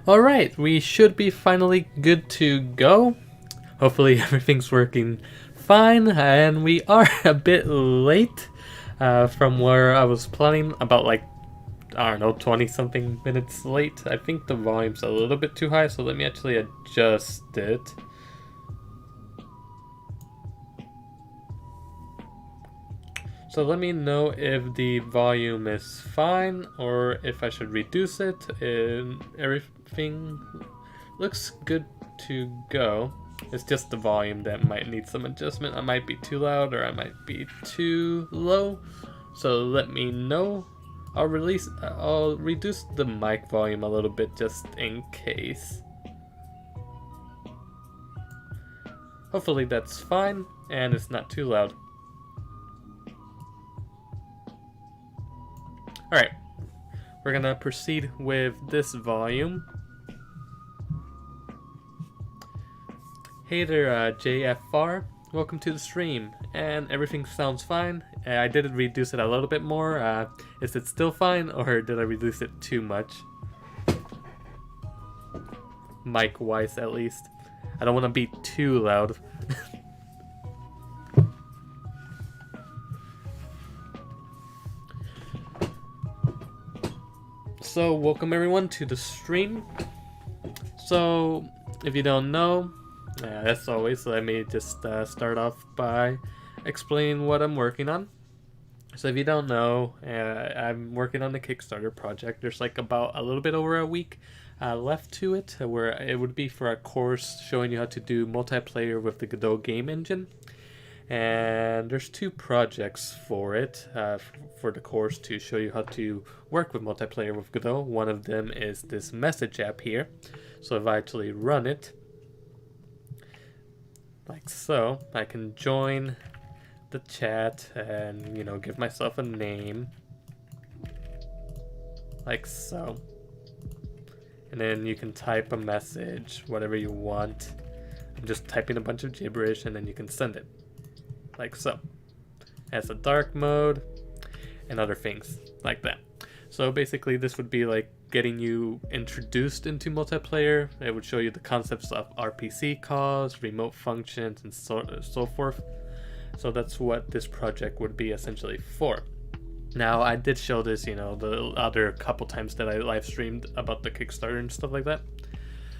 Alright, we should be finally good to go. Hopefully everything's working fine, and we are a bit late from where I was planning, about like, I don't know, 20 something minutes late. I think the volume's a little bit too high, so let me actually adjust it. So let me know if the volume is fine or if I should reduce it. And everything looks good to go. It's just the volume that might need some adjustment. I might be too loud or I might be too low. So let me know. I'll reduce the mic volume a little bit just in case. Hopefully that's fine and it's not too loud. Alright, we're gonna proceed with this volume. Hey there, JFR. Welcome to the stream, and everything sounds fine. I did reduce it a little bit more. Is it still fine, or did I reduce it too much? Mic-wise, at least. I don't want to be too loud. So, welcome everyone to the stream. So, if you don't know, as always, let me just start off by explaining what I'm working on. So if you don't know, I'm working on the Kickstarter project. There's like about a little bit over a week left to it, where it would be for a course showing you how to do multiplayer with the Godot game engine. And there's two projects for it, for the course to show you how to work with multiplayer with Godot. One of them is this message app here. So if I actually run it, like so, I can join the chat and, you know, give myself a name, like so. And then you can type a message, whatever you want. I'm just typing a bunch of gibberish and then you can send it. Like so. It has a dark mode and other things like that. So basically this would be like getting you introduced into multiplayer. It would show you the concepts of RPC calls, remote functions, and so forth. So that's what this project would be essentially for. Now I did show this, you know, the other couple times that I live streamed about the Kickstarter and stuff like that.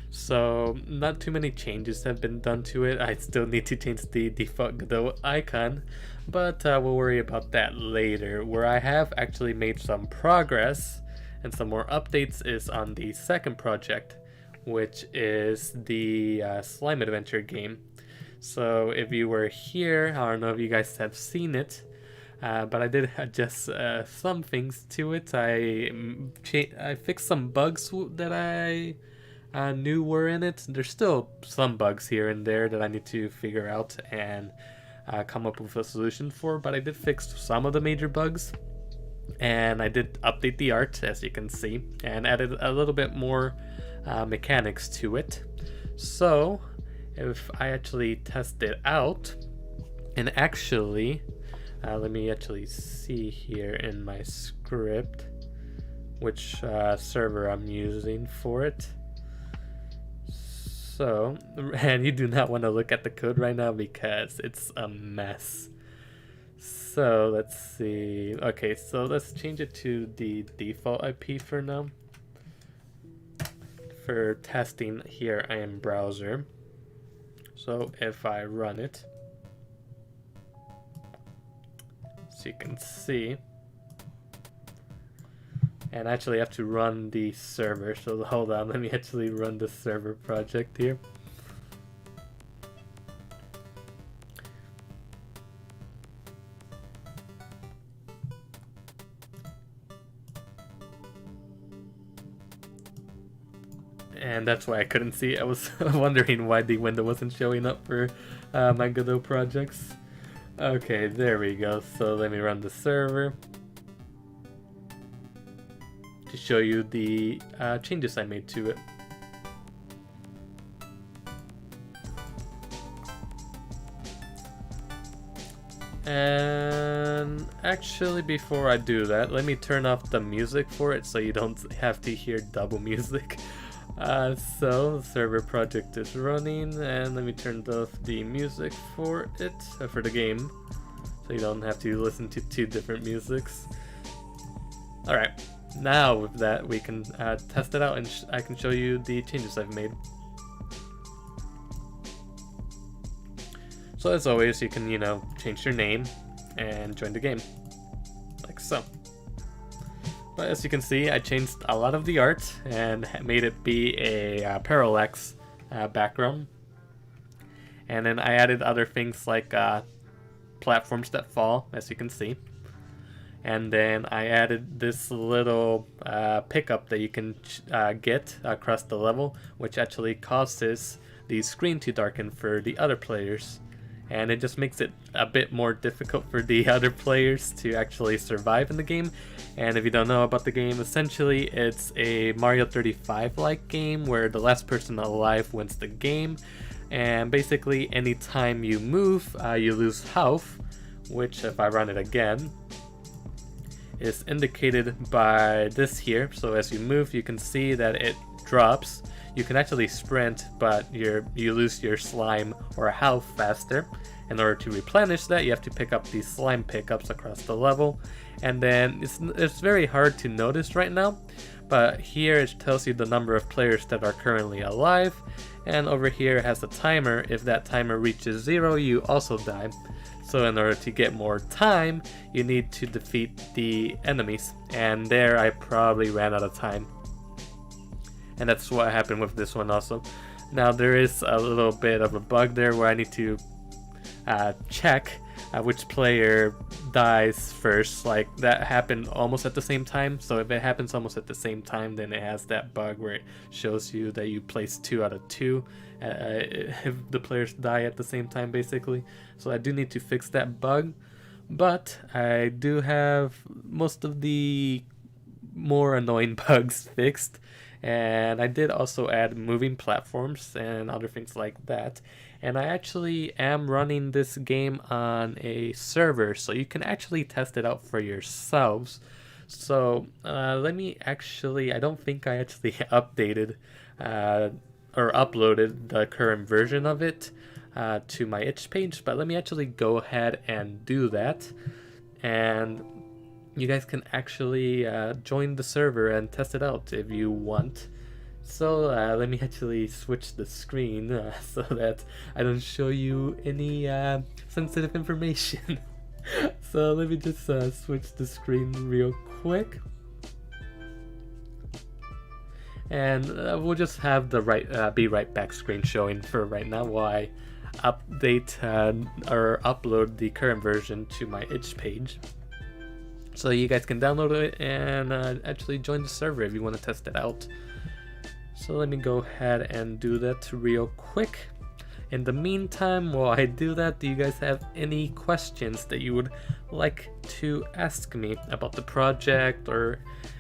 So not too many changes have been done to it. I still need to change the default Godot icon, but we'll worry about that later. Where I have actually made some progress and some more updates is on the second project, which is the slime adventure game. So if you were here, I don't know if you guys have seen it, but I did adjust some things to it. I fixed some bugs that I knew were in it. There's still some bugs here and there that I need to figure out and come up with a solution for, but I did fix some of the major bugs. And I did update the art, as you can see, and added a little bit more mechanics to it. So if I actually test it out, and actually, let me actually see here in my script which server I'm using for it. So, and you do not want to look at the code right now because it's a mess. So let's see. Okay, so let's change it to the default IP for now. For testing here, I am browser. So if I run it, so you can see, and I actually have to run the server, so hold on, let me actually run the server project here. And that's why I couldn't see. I was wondering why the window wasn't showing up for my Godot projects. Okay, there we go. So let me run the server to show you the changes I made to it. And actually, before I do that, let me turn off the music for it so you don't have to hear double music. So the server project is running, and let me turn off the music for it, for the game, so you don't have to listen to two different musics. Alright, now with that we can test it out, and I can show you the changes I've made. So as always, you can, change your name and join the game, like so. But as you can see, I changed a lot of the art and made it be a parallax background. And then I added other things like platforms that fall, as you can see. And then I added this little pickup that you can get across the level, which actually causes the screen to darken for the other players. And it just makes it a bit more difficult for the other players to actually survive in the game. And if you don't know about the game, essentially it's a Mario 35-like game where the last person alive wins the game. And basically anytime you move, you lose health, which if I run it again, is indicated by this here. So as you move, you can see that it drops. You can actually sprint, but you lose your slime or health faster. In order to replenish that, you have to pick up these slime pickups across the level. And then it's very hard to notice right now, but here it tells you the number of players that are currently alive. And over here it has a timer. If that timer reaches 0, you also die. So in order to get more time, you need to defeat the enemies. And there I probably ran out of time. And that's what happened with this one also. Now there is a little bit of a bug there where I need to check which player dies first. Like that happened almost at the same time. So if it happens almost at the same time, then it has that bug where it shows you that you placed 2 out of 2 if the players die at the same time, basically. So I do need to fix that bug. But I do have most of the more annoying bugs fixed. And I did also add moving platforms and other things like that. And I actually am running this game on a server, so you can actually test it out for yourselves. So let me actually, I don't think I actually updated or uploaded the current version of it to my itch page, but let me actually go ahead and do that. And you guys can actually join the server and test it out if you want. So let me actually switch the screen so that I don't show you any sensitive information. So let me just switch the screen real quick. And we'll just have the be right back screen showing for right now while I update or upload the current version to my itch page. So you guys can download it and actually join the server if you want to test it out. So let me go ahead and do that real quick. In the meantime, while I do that, do you guys have any questions that you would like to ask me about the project or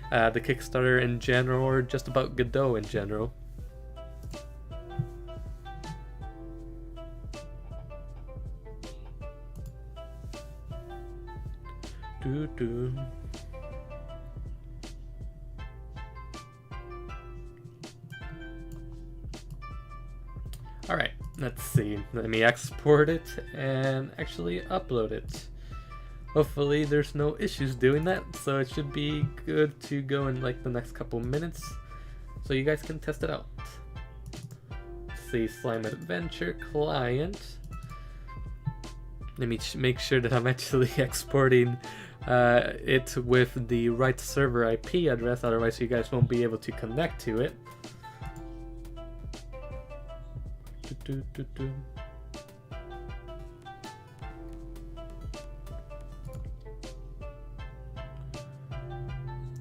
the Kickstarter in general, or just about Godot in general? Alright, let's see. Let me export it and actually upload it. Hopefully there's no issues doing that, so it should be good to go in like the next couple minutes so you guys can test it out. Let's see, Slime Adventure Client. Let me make sure that I'm actually exporting it with the right server IP address, otherwise you guys won't be able to connect to it.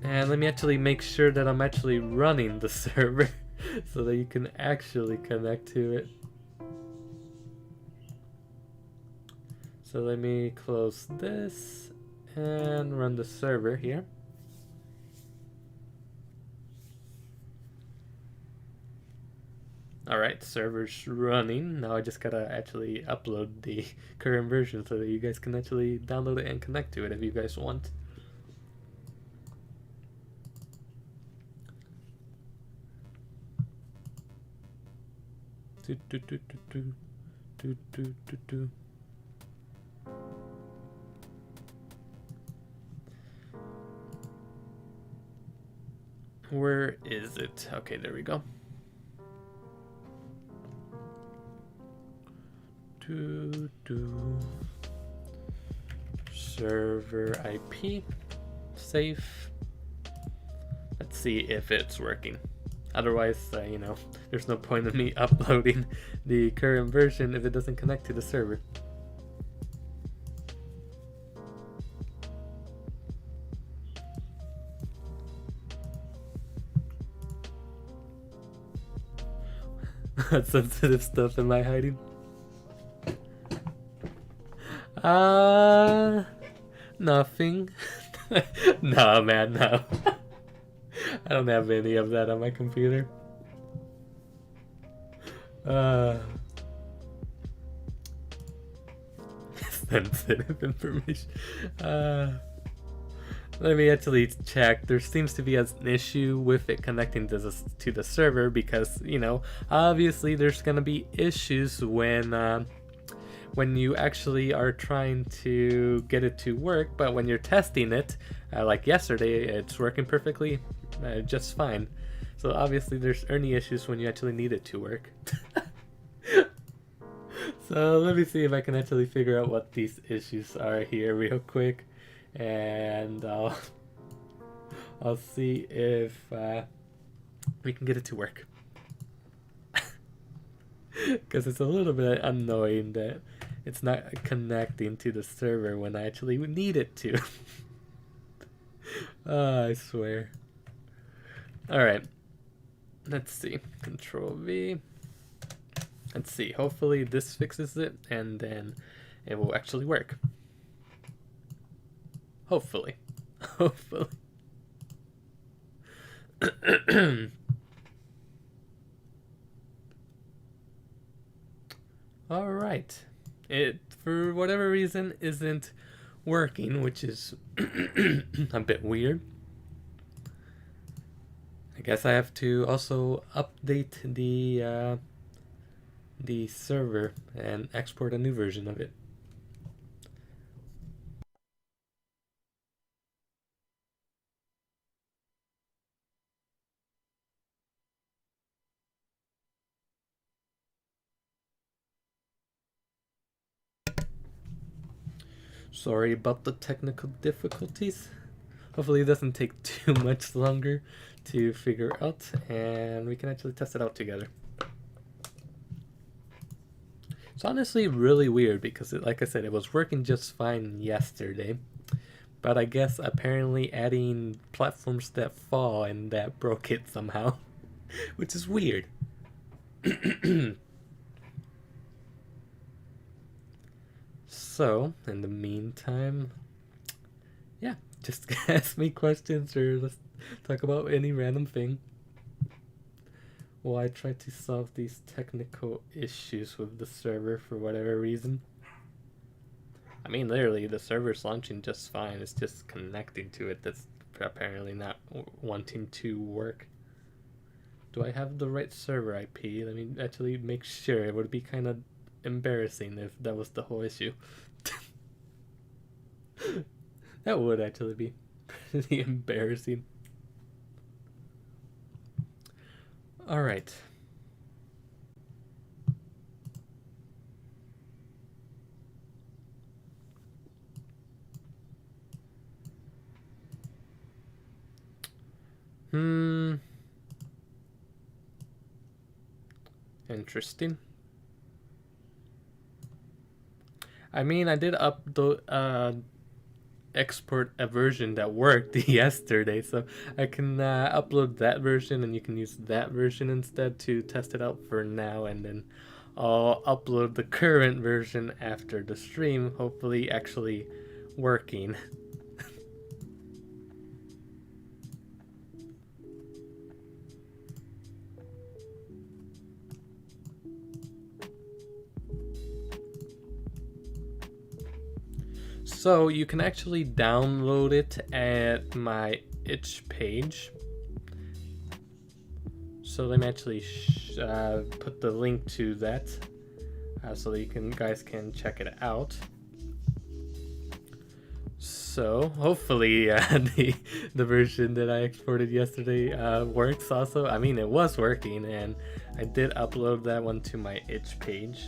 And let me actually make sure that I'm actually running the server so that you can actually connect to it. So let me close this and run the server here. Alright, server's running. Now I just gotta actually upload the current version so that you guys can actually download it and connect to it if you guys want. Where is it? Okay, there we go. Server IP, safe. Let's see if it's working. Otherwise, you know, there's no point in me uploading the current version if it doesn't connect to the server. What sensitive stuff am I hiding? Nothing. No, man, no. I don't have any of that on my computer. Sensitive information. Let me actually check. There seems to be an issue with it connecting to the server because, you know, obviously there's gonna be issues when you actually are trying to get it to work, but when you're testing it, like yesterday, it's working perfectly, just fine. So obviously there's any issues when you actually need it to work. So let me see if I can actually figure out what these issues are here real quick, and I'll see if we can get it to work. Because it's a little bit annoying that it's not connecting to the server when I actually need it to. I swear. Alright. Let's see. Control V. Let's see. Hopefully this fixes it and then it will actually work. Hopefully. Hopefully. Alright. It, for whatever reason, isn't working, which is a bit weird. I guess I have to also update the server and export a new version of it. Sorry about the technical difficulties. Hopefully it doesn't take too much longer to figure out and we can actually test it out together. It's honestly really weird because, like I said, it was working just fine yesterday. But I guess apparently adding platforms that fall and that broke it somehow. Which is weird. So, in the meantime, yeah, just ask me questions or let's talk about any random thing while I try to solve these technical issues with the server for whatever reason. I mean, literally, the server's launching just fine. It's just connecting to it that's apparently not wanting to work. Do I have the right server IP? Let me actually make sure. It would be kind of embarrassing if that was the whole issue. That would actually be pretty embarrassing. Alright. Interesting. I mean, I did export a version that worked yesterday, so I can upload that version and you can use that version instead to test it out for now, and then I'll upload the current version after the stream, hopefully actually working. So you can actually download it at my itch page. So let me actually put the link to that so that you guys can check it out. So hopefully the version that I exported yesterday works also. I mean, it was working, and I did upload that one to my itch page.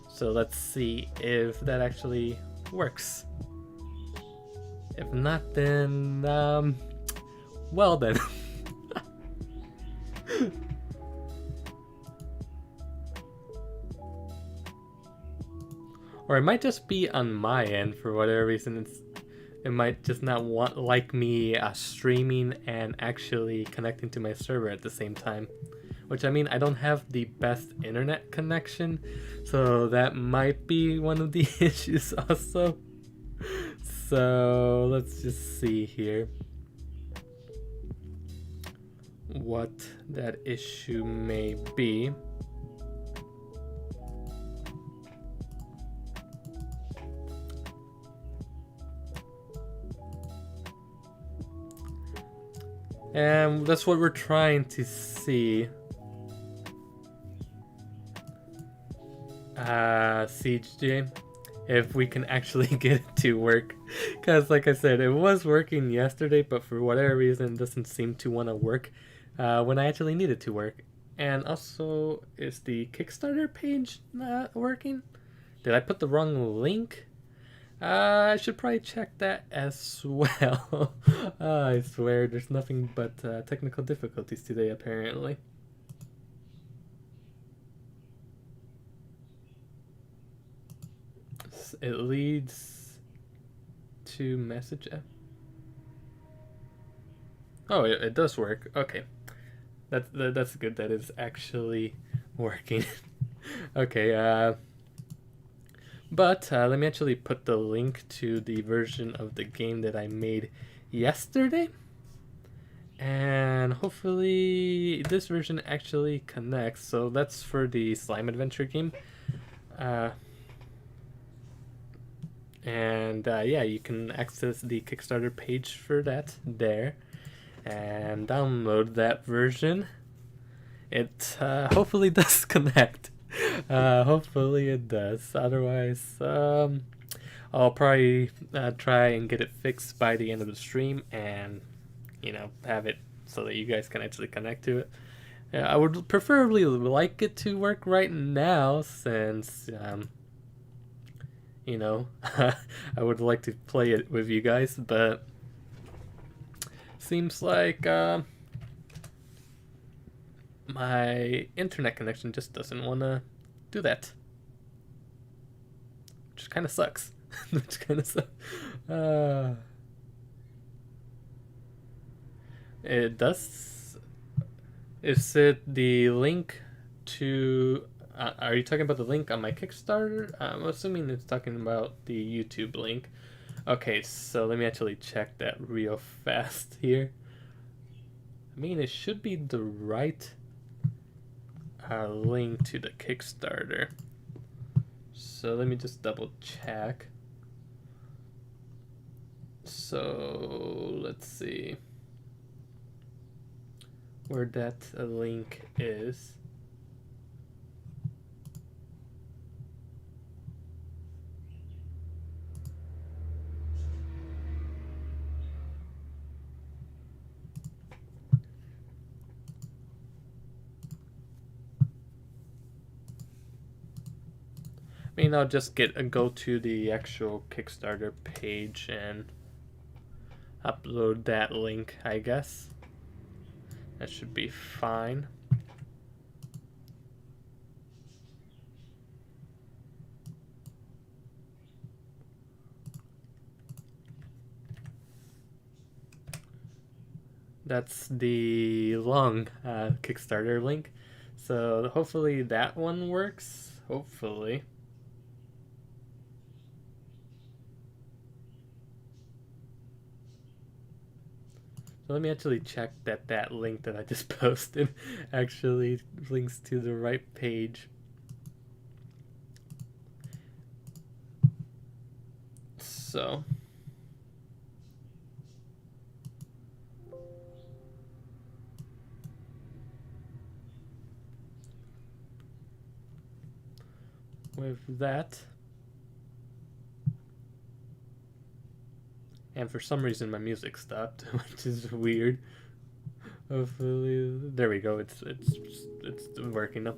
So let's see if that actually works. If not, then well then. Or it might just be on my end for whatever reason. It might just not like me streaming and actually connecting to my server at the same time. Which, I mean, I don't have the best internet connection, so that might be one of the issues also. So let's just see here what that issue may be. And that's what we're trying to see. CJ, if we can actually get it to work. Because like I said, it was working yesterday, but for whatever reason, it doesn't seem to want to work when I actually need it to work. And also, is the Kickstarter page not working? Did I put the wrong link? I should probably check that as well. I swear, there's nothing but technical difficulties today, apparently. It leads to message. Oh, it does work. Okay, that's good. That is actually working. Okay. But let me actually put the link to the version of the game that I made yesterday. And hopefully this version actually connects. So that's for the slime adventure game. Yeah, you can access the Kickstarter page for that there. And download that version. It hopefully does connect. Hopefully it does. Otherwise, I'll probably try and get it fixed by the end of the stream, and have it so that you guys can actually connect to it. I would preferably like it to work right now, since I would like to play it with you guys, but seems like my internet connection just doesn't want to do that, which kind of sucks. It does. Is it the link to? Are you talking about the link on my Kickstarter? I'm assuming it's talking about the YouTube link. Okay, so let me actually check that real fast here. I mean, it should be the right link to the Kickstarter. So let me just double check. So let's see where that link is. I mean, I'll just go to the actual Kickstarter page and upload that link, I guess. That should be fine. That's the long Kickstarter link. So hopefully that one works. Hopefully. So let me actually check that link that I just posted actually links to the right page. So with that, and for some reason my music stopped, which is weird. Hopefully, there we go. It's working now.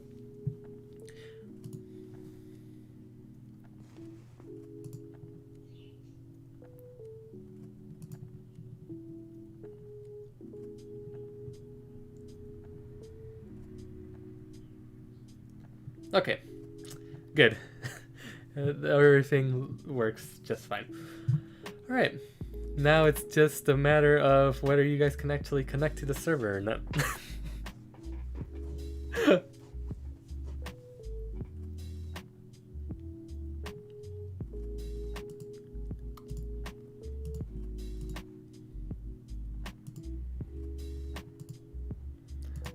Okay, good. Everything works just fine. All right. Now it's just a matter of whether you guys can actually connect to the server or not.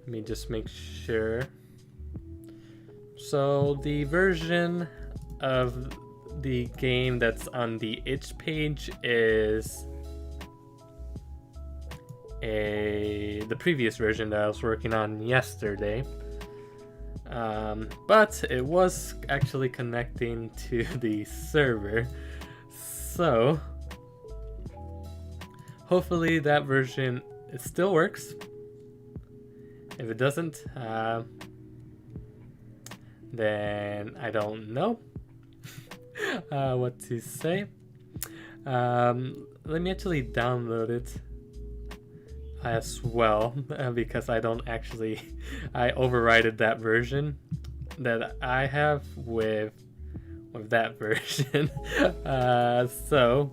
Let me just make sure. So the version of the game that's on the itch page is the previous version that I was working on yesterday, but it was actually connecting to the server, so hopefully that version it still works. If it doesn't, then I don't know what to say. Let me actually download it as well, because I don't actually, I overrided that version that I have with that version. So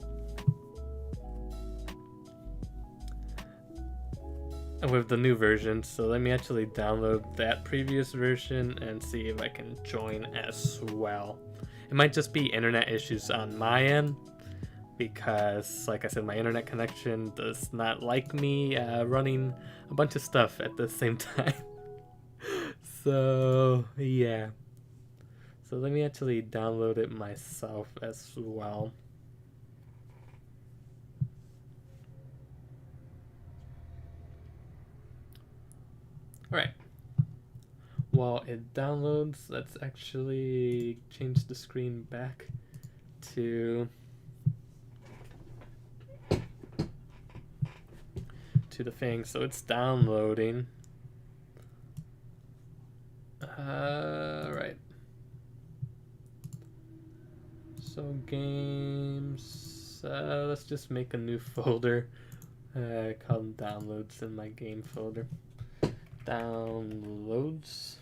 with the new version, so let me actually download that previous version and see if I can join as well. It might just be internet issues on my end, because like I said, my internet connection does not like me running a bunch of stuff at the same time. So yeah, so let me actually download it myself as well. Alright, while it downloads, let's actually change the screen back to the thing, so it's downloading. Right. So games, let's just make a new folder called downloads in my game folder. Downloads.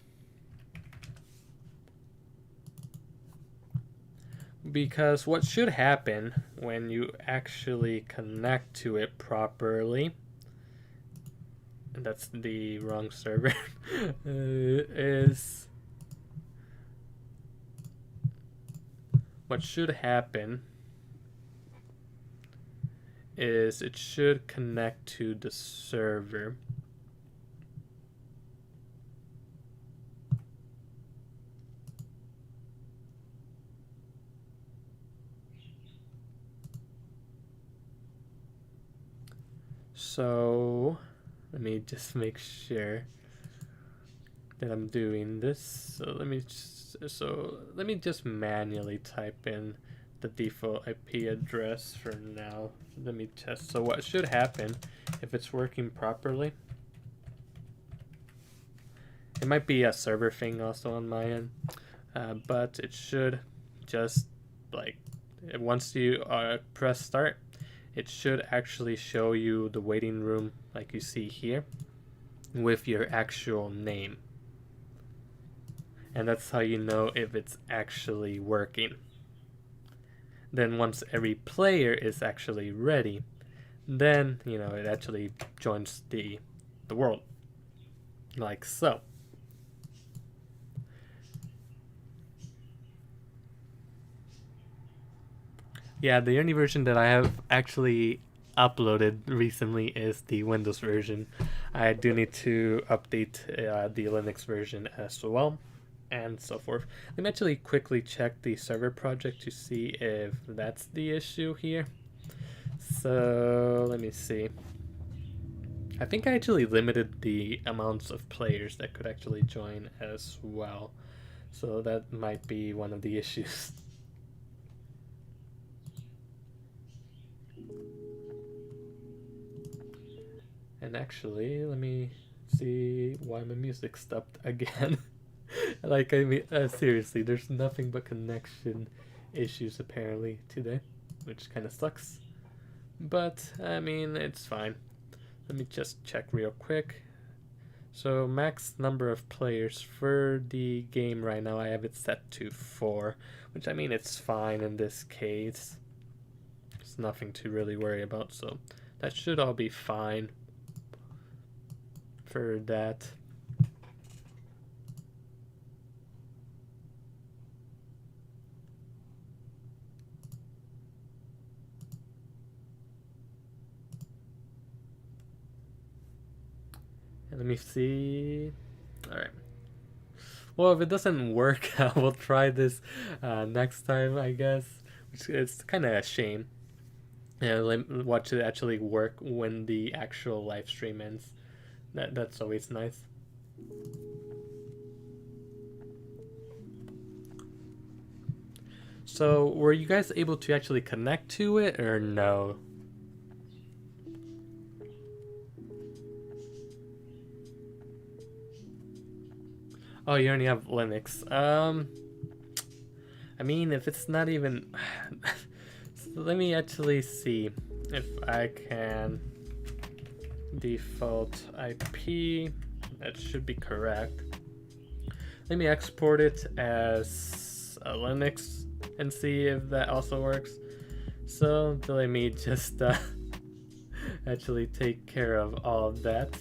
Because what should happen when you actually connect to it properly, and that's the wrong server, is what should happen is it should connect to the server. So let me just make sure that I'm doing this. So let me just manually type in the default IP address for now. Let me test. So what should happen if it's working properly? It might be a server thing also on my end, but it should just, like, once you press start, it should actually show you the waiting room like you see here with your actual name. And that's how you know if it's actually working. Then once every player is actually ready, then, you know, it actually joins the world, like so. Yeah, the only version that I have actually uploaded recently is the Windows version. I do need to update the Linux version as well. and so forth. Let me actually quickly check the server project to see if that's the issue here. So let me see. I think I actually limited the amounts of players that could actually join as well. So that might be one of the issues. And actually, let me see why my music stopped again. Like, I mean, seriously, there's nothing but connection issues apparently today, which kind of sucks. But, I mean, it's fine. Let me just check real quick. So, max number of players for the game right now, I have it set to 4, which I mean, it's fine in this case. It's nothing to really worry about, so that should all be fine for that. And let me see. All right. Well, if it doesn't work, I will try this next time, I guess. Which it's kind of a shame. Watch it actually work when the actual live stream ends. That's always nice. So, were you guys able to actually connect to it or no? Oh, you only have Linux. I mean, if it's not even... So let me actually see if I can default IP. That should be correct. Let me export it as a Linux and see if that also works. So let me just actually take care of all of that.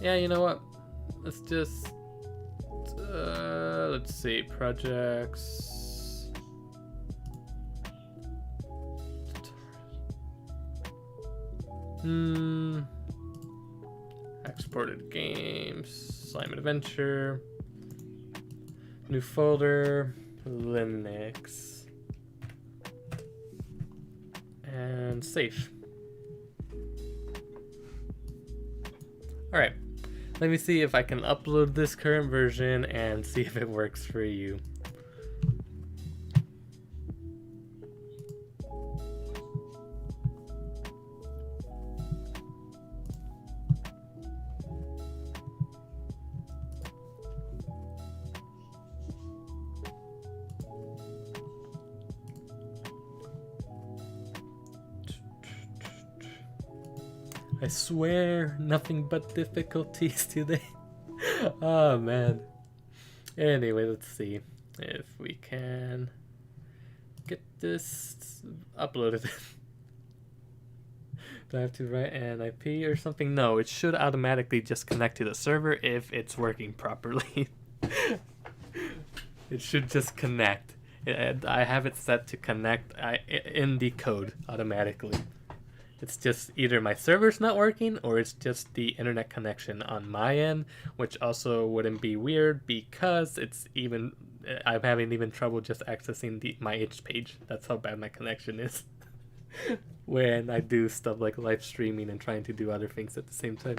Yeah, you know what? Let's just let's see, projects. Exported games, Slime Adventure, new folder, Linux, and save. All right. Let me see if I can upload this current version and see if it works for you. I swear, nothing but difficulties today. Oh man. Anyway, let's see if we can get this uploaded. Do I have to write an IP or something? No, it should automatically just connect to the server if it's working properly. It should just connect. I have it set to connect in the code automatically. It's just either my server's not working or it's just the internet connection on my end, which also wouldn't be weird because I'm having even trouble just accessing my itch page. That's how bad my connection is when I do stuff like live streaming and trying to do other things at the same time.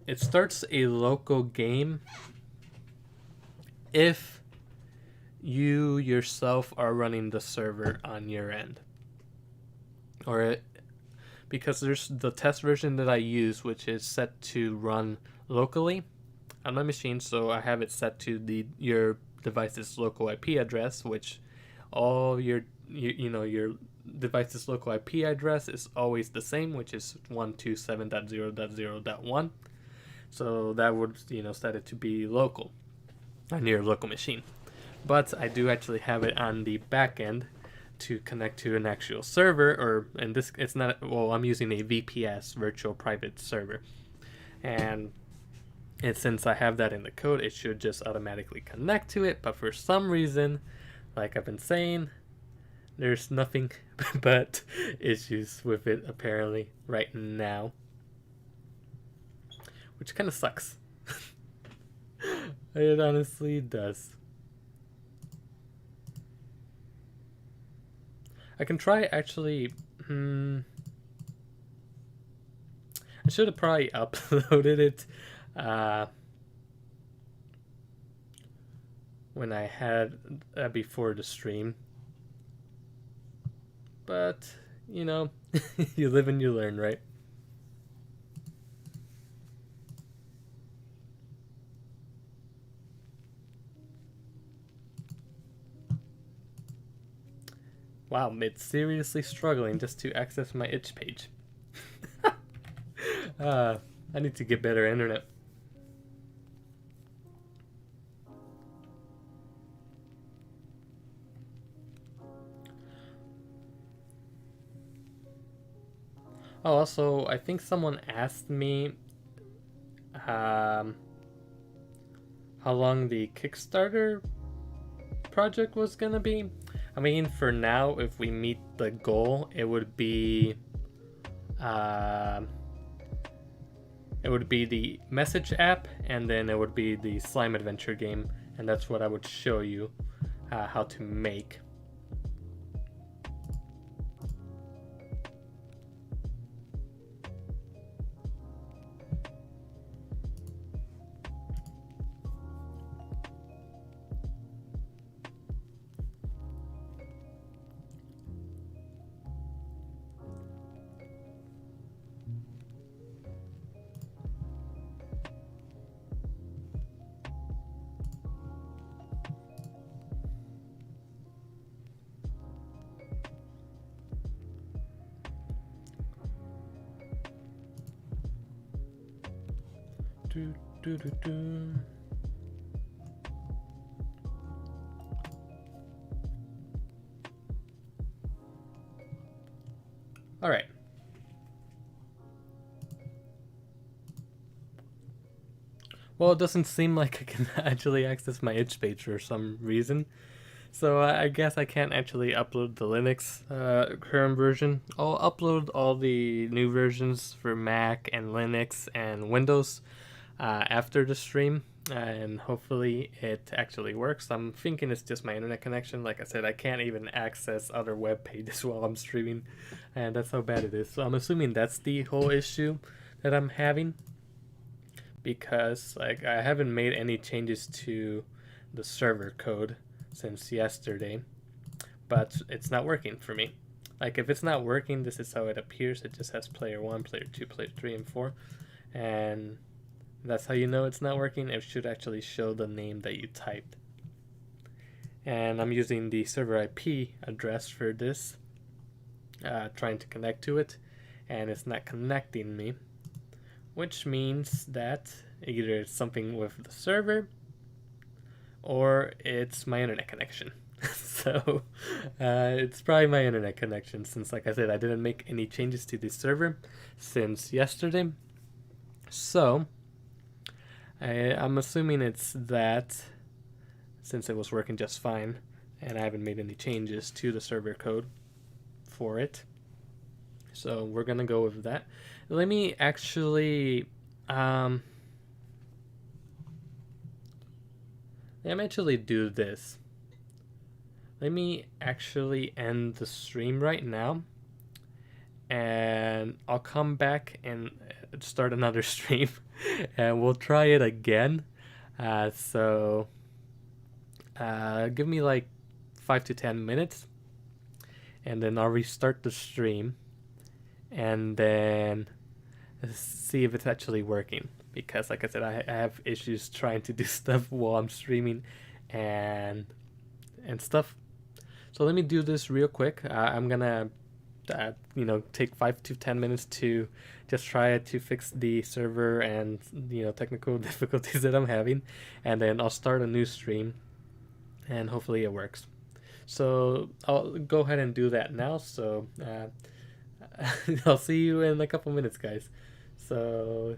It starts a local game if you yourself are running the server on your end. Because there's the test version that I use, which is set to run locally on my machine, so I have it set to your device's local IP address, which all your device's local IP address is always the same, which is 127.0.0.1. So that would, set it to be local on your local machine. But I do actually have it on the back end to connect to an actual server, or in this, it's not, well, I'm using a VPS, virtual private server, and since I have that in the code, it should just automatically connect to it. But for some reason, like I've been saying, there's nothing but issues with it apparently right now, which kind of sucks. It honestly does. I can try actually. I should have probably uploaded it when I had before the stream. But, you know, you live and you learn, right? Wow, it's seriously struggling just to access my itch page. I need to get better internet. Oh, also, I think someone asked me how long the Kickstarter project was gonna be. I mean, for now, if we meet the goal, it would be the message app, and then it would be the slime adventure game, and that's what I would show you how to make. All right. Well, it doesn't seem like I can actually access my itch page for some reason. So I guess I can't actually upload the Linux current version. I'll upload all the new versions for Mac and Linux and Windows after the stream, and hopefully it actually works. I'm thinking it's just my internet connection. Like I said, I can't even access other web pages while I'm streaming, and that's how bad it is. So I'm assuming that's the whole issue that I'm having, because like I haven't made any changes to the server code since yesterday, but it's not working for me. Like if it's not working, this is how it appears. It just has player 1, player 2, player 3, and 4, and that's how you know it's not working. It should actually show the name that you typed. And I'm using the server IP address for this, trying to connect to it, and it's not connecting me, which means that either it's something with the server or it's my internet connection. So it's probably my internet connection, since like I said, I didn't make any changes to the server since yesterday. So I'm assuming it's that, since it was working just fine and I haven't made any changes to the server code for it. So we're gonna go with that. Let me actually do this. Let me actually end the stream right now, and I'll come back and start another stream and we'll try it again. So give me like 5 to 10 minutes, and then I'll restart the stream and then see if it's actually working, because like I said, I have issues trying to do stuff while I'm streaming and stuff. So let me do this real quick. I'm gonna take 5 to 10 minutes to just try to fix the server and technical difficulties that I'm having, and then I'll start a new stream and hopefully it works. So I'll go ahead and do that now. So I'll see you in a couple minutes, guys. So